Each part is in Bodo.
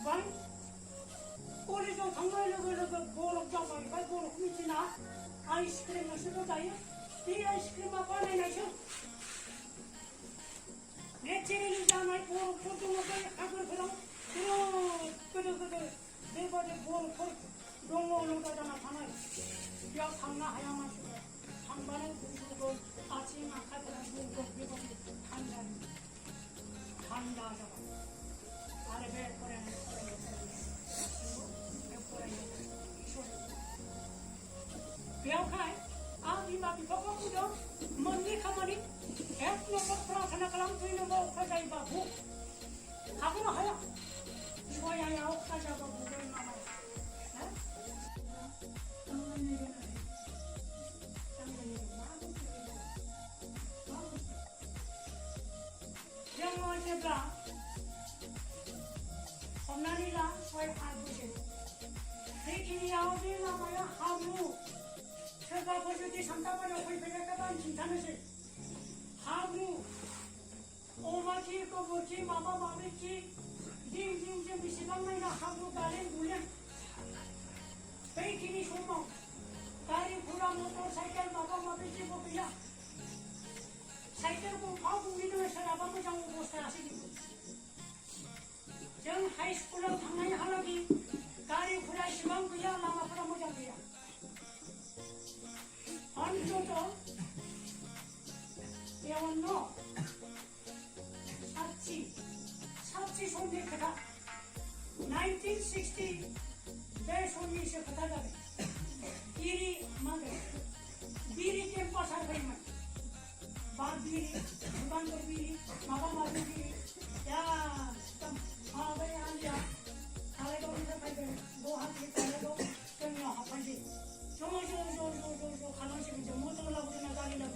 Vâng, cô đi cho thằng này là bố lộc cho mày phải bố lộc như thế nào? Ice cream nó sẽ có đấy, tí ice cream mà con này chứ? Nét trên đi ra này bố tụi nó cái ăn cái đó, cái để vào để bố lộc đông đông đó là thằng này, giờ thằng nào hay mà thằng bạn cũng 아침 아까보다 무겁고 한다 아래 배 거래는 배우카이 아비 마비 버거구죠 먼니 가만히 애플로 프라타나 가랑 두이는 거 가자이 바보 가보나 하야 이거야야 가자 바보 얼마나 영어제가 겁나니라 왜 하부지 베이킹이 아홉이 남아야 하부 제가 버저디 삼다바려 회배가만 진타는지 하부 오마치 거부치 마마마비치 징징징 미시방나이라 하부 가린 물량 베이킹이 소모 가리 구라 모터사이클 마마마비치 보비야 사이클 고 하부 위로에 살아가면 장고 보스타시기 정 하이스쿨로 당연히 하려기 가리 구라 시방 그야 마마프라 모장이야 안쪽도 배웠노 사치 손이 크다 1960 내 손이 있어 크다가 이리 만들 비리 캠퍼스 할거이면 바비리 부반도비리 마바마비리 야 아베 안자 달래도 이렇게 뭐 하지 달래도 그냥 합하지 저저저저저 가능성이 좀 못 올라오고 그냥 다리라고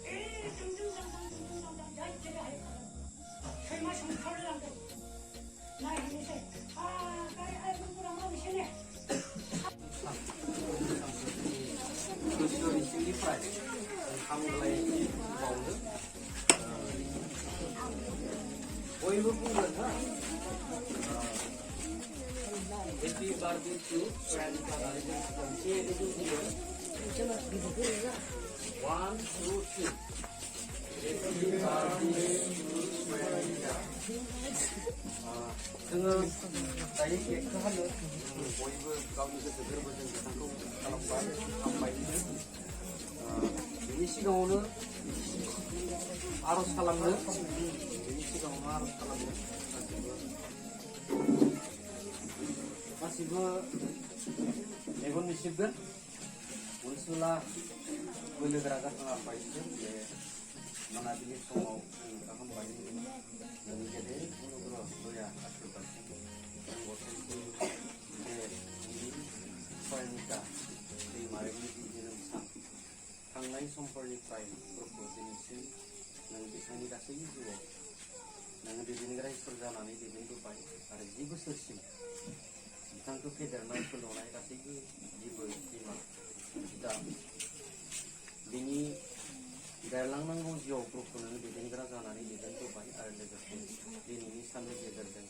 에이 등등등등등등등 자이제가 할까 설마 성찰을 한다고 나 이제 가리 알고 그러면 무시네 Usually simplified and like powder. Oil powder, happy barbecue and one, two, three. Happy जोङो दायो केकखौ हानो बयबो गावनि गोसो गोरबोजों बिथांखौ खालामबाय हामबायनो बिनि सिगाङावनो आर'ज खालामनो गासिबो मेगन मिसिबगोन अनसुला बोलोगोरा जाखांना बायसो बे मोनाबिलि समाव जों हामबाय जोंनि गेदेर गुरुग्र दया आशीर्बादजों गथ'फोरखौ बे फरायनिका दैमारिनि जोनोम सान थांनाय समफोरनिफ्राय दिनैसिम नों बिथांनि गासै जिउआव नोङो दैदेनग्रा इसोर जानानै दैदेनबोबाय आरो 10 बोसोरसिम बिथांखौ फेदेरनाय फोलावनाय गासैबो बिबै बिमा बिदा बिनि देरलांनांगौ जिउआवफोरखौ नोङो दैदेनग्रा जानानै दैदेनबोबाय आरो लोगोसे दिनैनि साननि गेजेरजों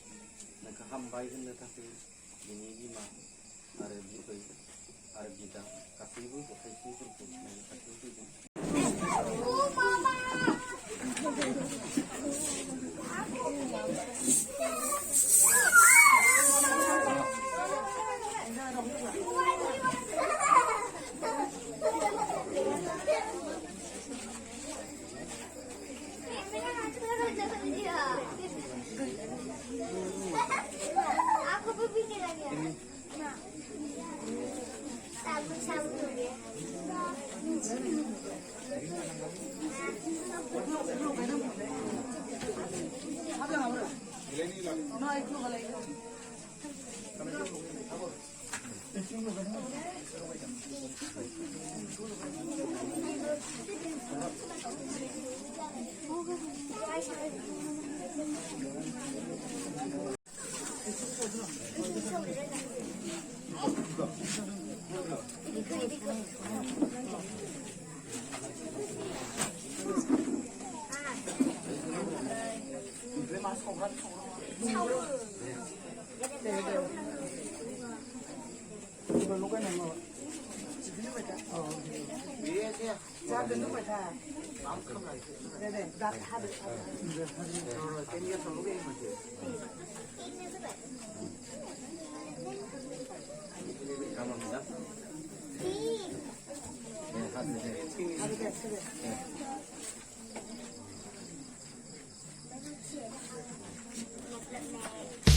नोंखौ हामबाय होननो थाखाय बिनि बिमा आरो बिबै आरो बिदा गासैबो गथायफोरखौ नोंनि खाथियाव फैदों Aku berpikir lagi. Nah, sabun dia. 이걸로 가는 거. 위에 그냥 작은 거 다. 마음껏 하게. 네네. 나 다들. 저를 땡겨서 녹여 있는 거지. 감사합니다. 네, 하트. 다들 그래. Một lần này